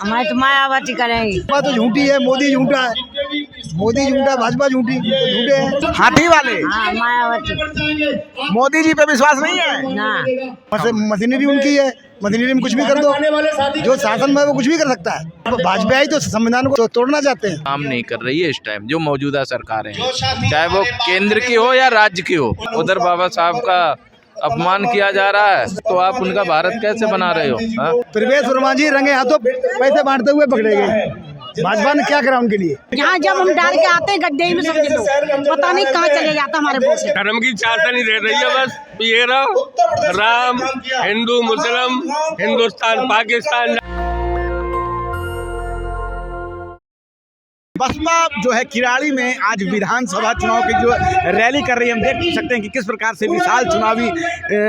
हमारे तो मायावती करेंगी। भाजपा तो झूठी है, मोदी झूठा है, मोदी झूठा, भाजपा झूठी, तो झूठे हैं। हाथी वाले हाँ मायावती मोदी जी पे विश्वास नहीं है। ना। मशीनरी उनकी है, मशीनरी में कुछ भी कर दो, जो शासन में वो कुछ भी कर सकता है। भाजपा ही तो संविधान को तोड़ना चाहते हैं। काम नहीं कर रही है इस टाइम जो मौजूदा सरकारें हैं, चाहे वो केंद्र की हो या राज्य की हो। उधर बाबा साहब का अपमान किया जा रहा है तो आप उनका भारत कैसे बना रहे हो? प्रवेश वर्मा जी रंगे हाथों पैसे बांटते हुए पकड़े गए। भाजपा ने क्या करा उनके लिए? यहाँ जब हम डाल के आते हैं गड्ढे में समझ लो, पता नहीं कहाँ चले जाता हमारे वोट। धर्म की चाहता नहीं रह रही है, बस ये रहा राम, हिंदू मुस्लिम, हिंदुस्तान पाकिस्तान। बसपा जो है किराड़ी में आज विधानसभा चुनाव की जो रैली कर रही है, हम देख सकते हैं कि किस प्रकार से विशाल चुनावी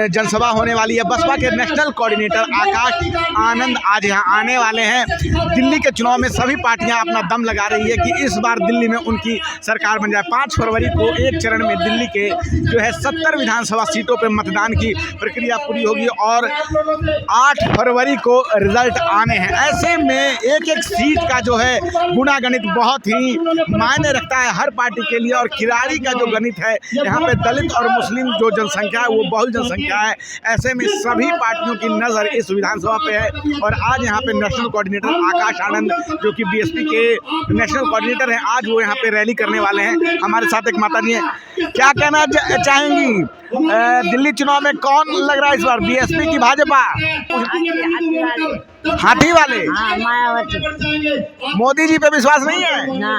जनसभा होने वाली है। बसपा के नेशनल कोऑर्डिनेटर आकाश आनंद आज यहाँ आने वाले हैं। दिल्ली के चुनाव में सभी पार्टियां अपना दम लगा रही है कि इस बार दिल्ली में उनकी सरकार बन जाए। 5 फरवरी को एक चरण में दिल्ली के जो है 70 विधानसभा सीटों पर मतदान की प्रक्रिया पूरी होगी और 8 फरवरी को रिजल्ट आने हैं। ऐसे में एक एक सीट का जो है गुणागणित बहुत ही मायने रखता है हर पार्टी के लिए। और किराड़ी का जो गणित है, यहाँ पे दलित और मुस्लिम जो जनसंख्या है वो बहुल जनसंख्या है। ऐसे में सभी पार्टियों की नज़र इस विधानसभा पे है। और आज यहाँ पे नेशनल कोऑर्डिनेटर आकाश आनंद जो कि बीएसपी के नेशनल कोऑर्डिनेटर हैं, आज वो यहाँ पे रैली करने वाले हैं। हमारे साथ एक माता जी हैं, क्या कहना चाहेंगी? दिल्ली चुनाव में कौन लग रहा है इस बार, बीएसपी की भाजपा? हाथी वाले हाँ मायावती। मोदी जी पे विश्वास नहीं है ना।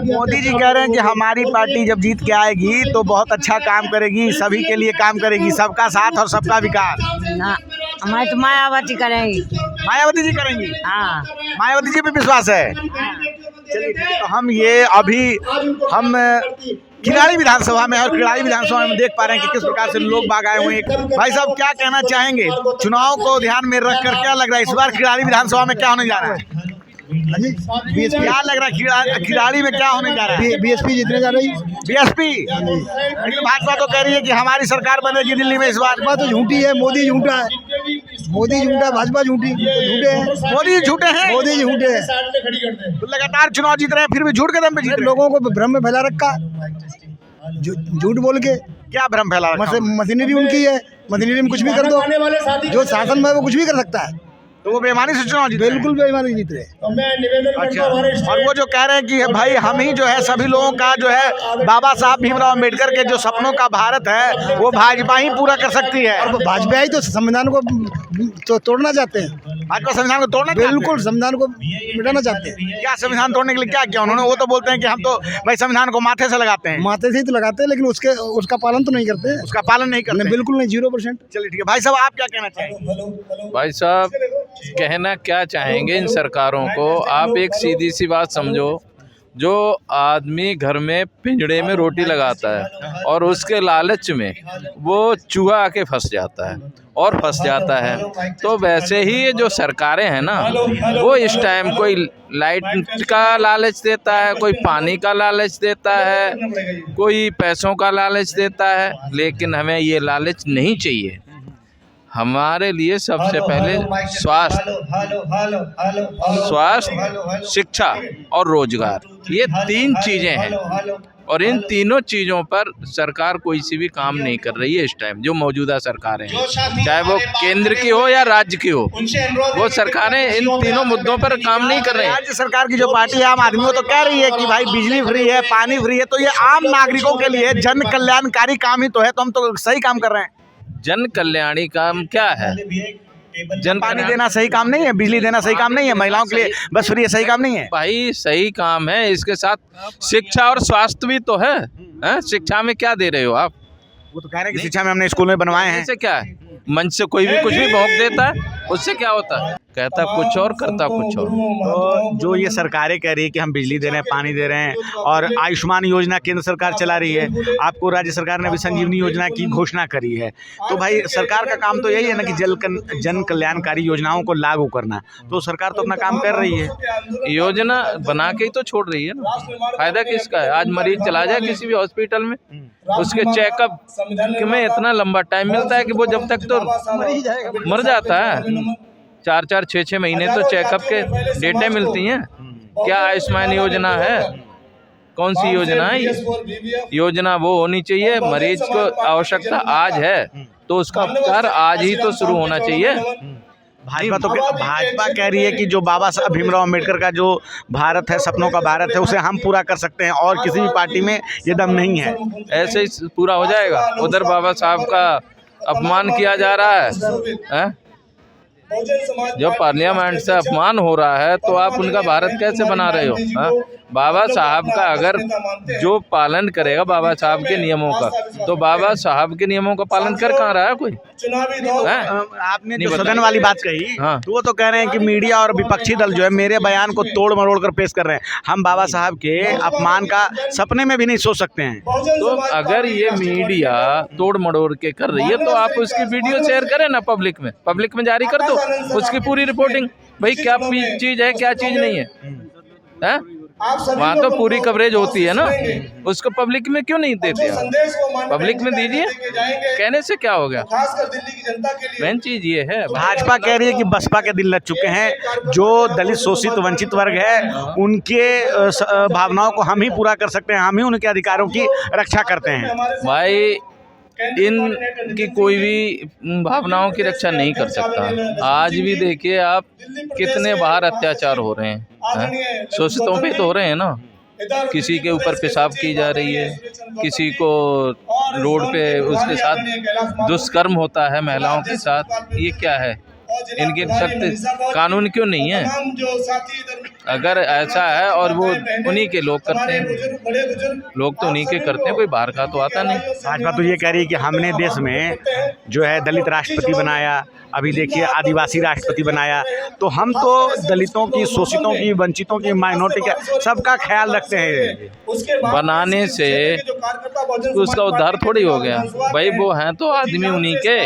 मोदी जी कह रहे हैं कि हमारी पार्टी जब जीत के आएगी तो बहुत अच्छा काम करेगी, सभी के लिए काम करेगी, सबका साथ और सबका विकास। ना हमारे तो मायावती करेंगी। मायावती जी करेंगी? हाँ मायावती जी पे विश्वास है। चलिए ठीक है, तो हम किराड़ी विधानसभा में और किराड़ी विधानसभा में देख पा रहे हैं कि किस प्रकार से लोग बाग आए हुए हैं। भाई साहब क्या कहना चाहेंगे? चुनाव को ध्यान में रखकर क्या लग रहा है इस बार किराड़ी विधानसभा में क्या होने जा रहा है? बीएसपी क्या लग रहा है किराड़ी में क्या होने जा रहा है? बीएसपी जीतने जा रही है। बीएसपी भाजपा तो कह रही है कि हमारी सरकार बनेगी दिल्ली में इस बार। भाजपा तो झूठी है, मोदी झूठा है, मोदी झूठा, भाजपा झूठी, तो झूठे हैं। मोदी झूठे हैं, मोदी झूठे हैं। तो लगातार चुनाव जीत रहे हैं फिर भी झूठ के दम पे जीत रहे हैं। लोगों को भ्रम में फैला रखा, झूठ बोल के। क्या भ्रम फैला रखा है? मशीनरी उनकी है, मशीनरी में कुछ भी कर दो, जो शासन में वो कुछ भी कर सकता है। तो वो बेईमानी से चुनाव जीत रहे हैं। बिल्कुल बेईमानी जीत रहे हैं। अच्छा, और वो जो कह रहे हैं कि भाई हम ही जो है सभी लोगों का जो है बाबा साहब भीमराव अम्बेडकर के जो सपनों का भारत है वो भाजपा ही पूरा कर सकती है। और भाजपा ही तो संविधान को तो तोड़ना चाहते हैं। भाजपा संविधान को तोड़ना चाहते हैं? बिल्कुल संविधान को मिटाना चाहते हैं। क्या संविधान तोड़ने के लिए क्या किया उन्होंने? वो तो बोलते हैं कि हम तो भाई संविधान को माथे से लगाते हैं। माथे से ही तो लगाते हैं, लेकिन उसका पालन तो नहीं करते। उसका पालन नहीं करते? बिल्कुल नहीं, 0%। चलिए ठीक है, भाई साहब आप क्या कहना चाहेंगे? भाई साहब कहना क्या चाहेंगे इन सरकारों को? आप एक सीधी सी बात समझो, जो आदमी घर में पिंजड़े में रोटी लगाता है और उसके लालच में वो चूहा आके फंस जाता है और फंस जाता है, तो वैसे ही ये जो सरकारें हैं ना, वो इस टाइम कोई लाइट का लालच देता है, कोई पानी का लालच देता है, कोई पैसों का लालच देता है, लेकिन हमें ये लालच नहीं चाहिए। हमारे लिए सबसे पहले स्वास्थ्य, शिक्षा और रोजगार, ये 3 चीज़ें हैं। और इन तीनों चीज़ों पर सरकार कोई सी भी काम नहीं कर रही है इस टाइम जो मौजूदा सरकारें हैं, चाहे वो केंद्र की हो या राज्य की हो। वो सरकारें इन तीनों मुद्दों पर काम नहीं कर रही हैं। राज्य सरकार की जो पार्टी है आम आदमी, वो तो कह रही है कि भाई बिजली फ्री है, पानी फ्री है, तो ये आम नागरिकों के लिए जन कल्याणकारी काम ही तो है, तो हम तो सही काम कर रहे हैं। जन कल्याणी काम क्या है? पानी देना सही काम नहीं है, बिजली देना सही काम नहीं है, महिलाओं के लिए बस फ्री है सही काम नहीं है। भाई सही काम है, इसके साथ शिक्षा और स्वास्थ्य भी तो है। शिक्षा में क्या दे रहे हो आप? वो तो कह रहे हैं कि शिक्षा में हमने स्कूल में बनवाए हैं। इससे क्या है? मंच से कोई भी कुछ भी भोंक देता है, उससे क्या होता है? कहता कुछ और करता कुछ और। तो जो ये सरकारें कह रही है कि हम बिजली दे रहे हैं, पानी दे रहे हैं, और आयुष्मान योजना केंद्र सरकार चला रही है, आपको राज्य सरकार ने भी संजीवनी योजना की घोषणा करी है, तो भाई सरकार का काम तो यही है ना कि जन कल्याणकारी योजनाओं को लागू करना। तो सरकार तो अपना काम कर रही है, योजना बना के ही तो छोड़ रही है ना। फायदा किसका है? आज मरीज चला जाए किसी भी हॉस्पिटल में, उसके चेकअप में इतना लंबा टाइम मिलता है कि वो जब तक तो मर जाता है, 4-4, 6-6 महीने तो चेकअप के डेटे मिलती हैं। क्या आयुष्मान योजना है? कौन सी योजना है ये? योजना वो होनी चाहिए, मरीज को आवश्यकता आज है तो उसका उपचार आज ही तो शुरू होना चाहिए। भाजपा कह रही है कि जो बाबा साहब भीमराव अम्बेडकर का जो भारत है, सपनों का भारत है, उसे हम पूरा कर सकते हैं और किसी भी पार्टी में ये दम नहीं है। ऐसे ही पूरा हो जाएगा। उधर बाबा साहब का अपमान किया जा रहा है? जब पार्लियामेंट से अपमान हो रहा है तो आप उनका भारत कैसे बना रहे हो? बाबा साहब का अगर जो पालन करेगा बाबा साहब के नियमों का, तो बाबा साहब के नियमों का पालन कर कहाँ रहा है कोई? आपने जो सदन वाली बात कही, हाँ। तो वो तो कह रहे हैं कि मीडिया और विपक्षी दल जो है मेरे बयान को तोड़ मरोड़ कर पेश कर रहे हैं। हम बाबा साहब के अपमान का सपने में भी नहीं सोच सकते हैं। तो अगर ये मीडिया तोड़ मरोड़ के कर रही है तो आप उसकी वीडियो शेयर करें ना, पब्लिक में जारी कर दो उसकी पूरी रिपोर्टिंग। भाई क्या चीज है क्या चीज नहीं है? वहाँ तो पूरी कवरेज होती है ना, उसको पब्लिक में क्यों नहीं देते? पब्लिक में दीजिए, कहने से क्या हो गया? मेन चीज ये है। भाजपा कह रही है कि बसपा के दिल लग चुके हैं, जो दलित शोषित वंचित वर्ग है उनके भावनाओं को हम ही पूरा कर सकते हैं, हम ही उनके अधिकारों की रक्षा करते हैं। भाई इनकी कोई भी भावनाओं की रक्षा नहीं कर सकता। आज भी देखिए आप कितने बाहर अत्याचार हो रहे हैं, शोषितों पे तो हो रहे हैं ना। किसी के ऊपर पेशाब की जा रही है, किसी को रोड पे उसके साथ दुष्कर्म होता है महिलाओं के साथ। ये क्या है? इनके सख्त कानून क्यों नहीं है? अगर ऐसा है और वो उन्हीं के लोग करते हैं, लोग तो उन्हीं के करते हैं, कोई बाहर का तो आता नहीं। भाजपा तो ये कह रही है कि हमने देश में जो है दलित राष्ट्रपति बनाया, अभी देखिए आदिवासी राष्ट्रपति बनाया, तो हम तो दलितों की, शोषितों की, वंचितों की, माइनॉरिटी का सबका ख्याल रखते हैं। बनाने से उसका उद्धार थोड़ी हो गया भाई। वो हैं तो आदमी उन्हीं के,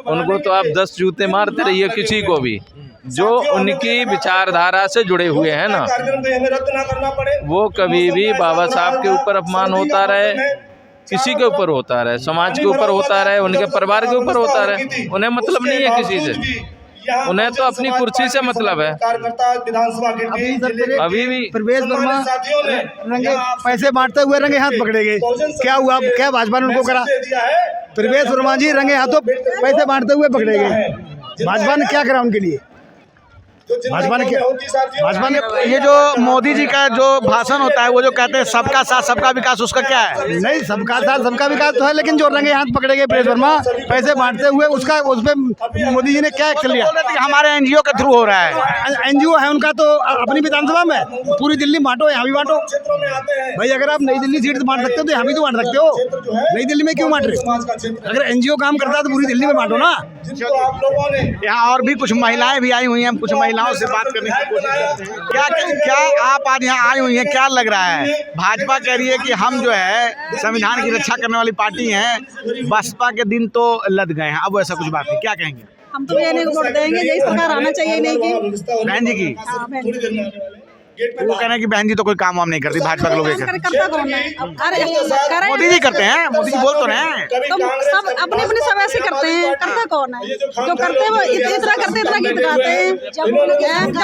उनको तो आप 10 जूते मारते रहिए किसी को भी जो उनकी विचारधारा से जुड़े हुए हैं ना, वो कभी भी बाबा साहब के ऊपर अपमान होता रहे, किसी के ऊपर होता रहे, समाज के ऊपर होता रहे, उनके परिवार के ऊपर होता रहे, उन्हें मतलब नहीं है किसी से। उन्हें तो अपनी कुर्सी से मतलब है। अभी भी प्रवेश वर्मा रंगे पैसे बांटते हुए रंगे हाथ पकड़े गए। क्या हुआ? क्या भाजपा ने उनको करा? प्रवेश वर्मा जी रंगे हाथों पैसे बांटते हुए पकड़े गए। भाजपा ने क्या करा उनके लिए? भाजपा ने ये जो मोदी जी का जो भाषण होता है, वो जो कहते हैं सबका साथ सबका विकास, उसका क्या है? नहीं, सबका साथ सबका विकास तो है, लेकिन जो रंगे हाथ पकड़े गए प्रवेश वर्मा पैसे बांटते हुए, उसका उस पे मोदी जी ने क्या एक्शन लिया? हमारे एनजीओ के थ्रू हो रहा है। एनजीओ है उनका, तो अपनी विधानसभा में पूरी दिल्ली बांटो, यहाँ भी बांटो। भाई अगर आप नई दिल्ली सीट बांट सकते हो तो यहाँ भी तो बांट सकते हो। नई दिल्ली में क्यों बांट रहे हो? अगर एनजीओ काम करता है तो पूरी दिल्ली में बांटो ना। यहाँ और भी कुछ महिलाएं भी आई हुई हैं, कुछ महिलाओं से बात करने की कोशिश करते हैं। क्या आप आज यहाँ आई हुई हैं, क्या लग रहा है? भाजपा कह रही है कि हम जो है संविधान की रक्षा करने वाली पार्टी हैं, बसपा के दिन तो लद गए हैं, अब ऐसा कुछ बात नहीं, क्या कहेंगे? हम तो ये नहीं वोट देंगे, यही सरकार आना चाहिए नहीं की बहन जी की। हाँ, बहन जी। वो कहना है कि बहन जी तो कोई काम वाम नहीं करती, भाजपा के लोग करता कौन है? अरे मोदी जी करते हैं, मोदी जी बोल तो रहे हैं। तो सब अपने अपने सब ऐसे करते हैं, करता कौन है? जो करते हैं वो इतना करते, इतना गीत गाते हैं। जब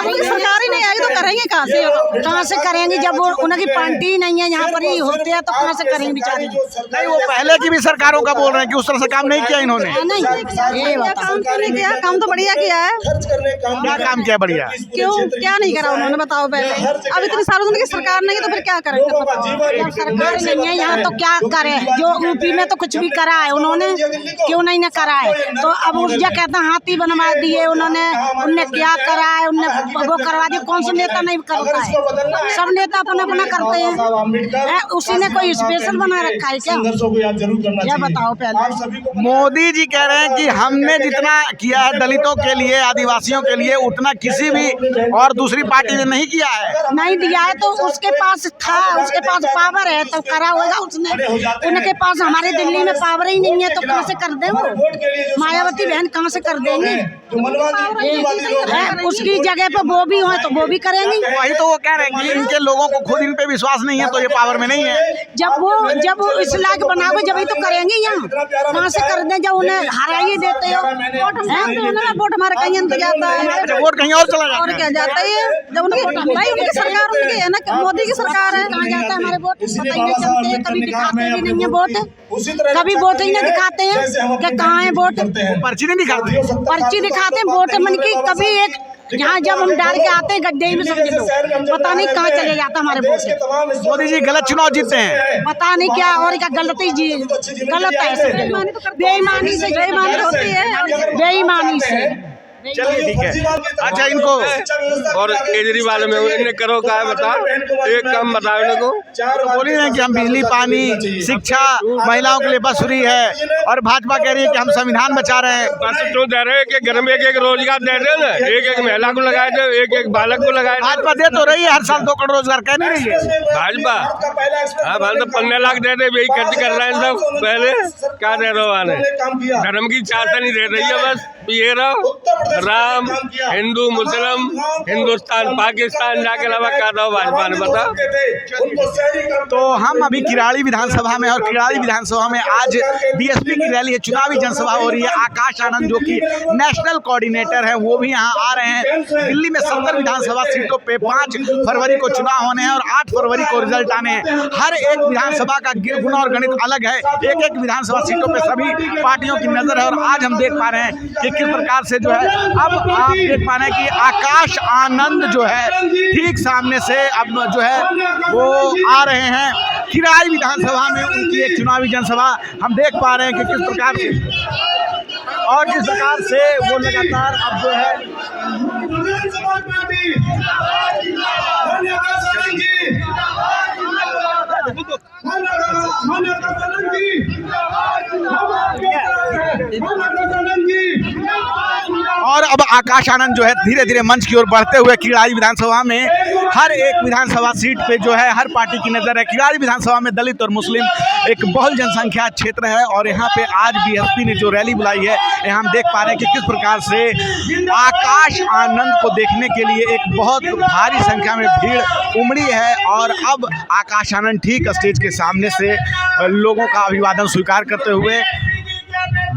उनकी सरकार ही नहीं आई तो करेंगे कहाँ से? कहाँ से करेंगे जब वो उनकी पार्टी ही नहीं है, यहाँ पर ही होते हैं, तो कहाँ से करेंगे बेचारे? नहीं, वो पहले की भी सरकारों का बोल रहे हैं कि उस तरह से काम नहीं किया इन्होंने। नहीं, काम तो नहीं किया, काम तो बढ़िया किया है। क्या काम किया बढ़िया? क्यों क्या नहीं करा उन्होंने, बताओ पहले। अब इतनी सालों से सरकार नहीं है तो फिर क्या करेंगे? जब सरकार नहीं है यहाँ तो क्या करे? जो यूपी में तो कुछ भी करा है उन्होंने, क्यों नहीं ना करा है? तो अब ऊर्जा कहते हैं हाथी बनवा दिए उन्होंने, उनने क्या करा है? उनने वो करवा दिया। कौन सा नेता नहीं करता है? सब नेता अपना अपना करते हैं। उसी ने कोई स्पेशल बना रखा है क्या? क्या बताओ पहले। मोदी जी कह रहे हैं कि हमने जितना किया है दलितों के लिए, आदिवासियों के लिए, उतना किसी भी और दूसरी पार्टी ने नहीं किया है। नहीं दिया है तो उसके पास था, उसके पास पावर है तो करा होगा उसने। उनके पास हमारे दिल्ली में पावर ही नहीं है तो कहाँ से कर दे वो? मायावती बहन कहाँ से कर देंगी? उसकी जगह पे वो भी हो तो वो भी करेंगी। वही तो वो कह रहे हैं कि इनके लोगों को खुद इन पे विश्वास नहीं है तो ये पावर में नहीं है। जब वो इस लायक बनाओगे जब ही तो करेंगे। यहाँ कहाँ से कर दें जब उन्हें हरा ही देते हो? वोट हमारा कहीं तो जाता है, वोट कहीं और चला जाता और है। क्या जाता है जब उनकी भाई उनकी सरकार उनकी है ना, मोदी की सरकार है, कहाँ जाता है हमारे वोट? पता ही नहीं चलते हैं, कभी दिखाते भी नहीं है वोट, कभी वोट ही नहीं दिखाते हैं कि कहाँ है वोट। पर्ची नहीं दिखाते, पर्ची दिखाते हैं वोट मन की। कभी एक यहाँ जब हम डाल के आते हैं गड्ढे में समझ लो, पता नहीं कहाँ चले जाता हमारे वोट। मोदी जी गलत चुनाव जीतते हैं, पता नहीं क्या और क्या गलती जी गलत है। बेईमानी से बेईमानी होती है, बेईमानी से। चलिए ठीक है। अच्छा इनको और केजरीवाल में इन्हें करो क्या है बता, एक काम बताओ इन्हें को। बोल रहे हैं कि हम बिजली, पानी, शिक्षा, महिलाओं के लिए बस फ्री है और भाजपा कह रही है कि हम संविधान बचा रहे हैं। बस तो दे रहे हैं कि घर में एक रोजगार दे रहे हैं ना, एक महिला को लगाए दे, एक बालक को लगाए दे। भाजपा दे तो रही है हर साल 2 करोड़ रोजगार, कह नहीं रही है भाजपा। हाँ भाजपा 15 लाख दे दे, वही खर्च कर रहे हैं सब। पहले क्या दे रहे हो आने, धर्म की चाहता नहीं दे रही है, बस ये रहो राम, हिंदू, मुस्लिम, हिंदुस्तान, पाकिस्तान जाके अलावा क्या दो भाजपा ने बता। तो हम अभी किराड़ी विधानसभा में, और किराड़ी विधानसभा में आज बीएसपी की रैली है, चुनावी जनसभा हो रही है। आकाश आनंद जो कि नेशनल कोऑर्डिनेटर है वो भी यहाँ आ रहे हैं। दिल्ली में 70 विधानसभा सीटों पे 5 फरवरी को चुनाव होने हैं और 8 फरवरी को रिजल्ट आने हैं। हर एक विधानसभा का गुण और गणित अलग है, एक एक विधानसभा सीटों पे सभी पार्टियों की नजर है। और आज हम देख पा रहे हैं कि किस प्रकार से जो है, अब आप देख पा रहे हैं कि आकाश आनंद जो है ठीक सामने से अब जो है वो आ रहे हैं किराड़ी विधानसभा में। उनकी एक चुनावी जनसभा हम देख पा रहे हैं कि किस प्रकार से और जिस प्रकार से वो लगातार अब जो है और अब आकाश आनंद जो है धीरे धीरे मंच की ओर बढ़ते हुए किराड़ी विधानसभा में हर एक विधानसभा सीट पे जो है हर पार्टी की नजर है। किराड़ी विधानसभा में दलित और मुस्लिम एक बहुल जनसंख्या क्षेत्र है और यहाँ पे आज बीएसपी ने जो रैली बुलाई है, यहाँ हम देख पा रहे हैं कि किस प्रकार से आकाश आनंद को देखने के लिए एक बहुत भारी संख्या में भीड़ उमड़ी है। और अब आकाश आनंद ठीक स्टेज के सामने से लोगों का अभिवादन स्वीकार करते हुए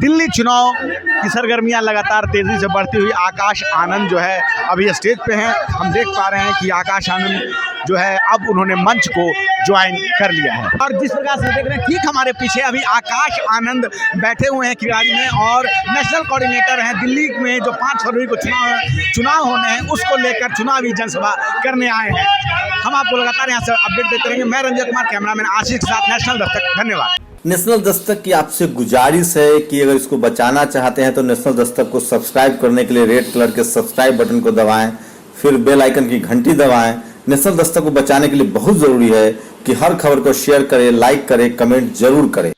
दिल्ली चुनाव की सरगर्मियां लगातार तेजी से बढ़ती हुई आकाश आनंद जो है अभी स्टेज पे हैं। हम देख पा रहे हैं कि आकाश आनंद जो है अब उन्होंने मंच को ज्वाइन कर लिया है। और जिस प्रकार से देख रहे हैं ठीक हमारे पीछे अभी आकाश आनंद बैठे हुए हैं किराड़ी में और नेशनल कोऑर्डिनेटर हैं। दिल्ली में जो 5 फरवरी को चुनाव होने हैं उसको लेकर चुनावी जनसभा करने आए हैं। हम आपको लगातार यहाँ से अपडेट देते रहेंगे। मैं रंजय कुमार, कैमरामैन आशीष के साथ, नेशनल दस्तक। धन्यवाद। नेशनल दस्तक की आपसे गुजारिश है कि अगर इसको बचाना चाहते हैं तो नेशनल दस्तक को सब्सक्राइब करने के लिए रेड कलर के सब्सक्राइब बटन को दबाएं, फिर बेल आइकन की घंटी दबाएं। नेशनल दस्तक को बचाने के लिए बहुत जरूरी है कि हर खबर को शेयर करें, लाइक करें, कमेंट जरूर करें।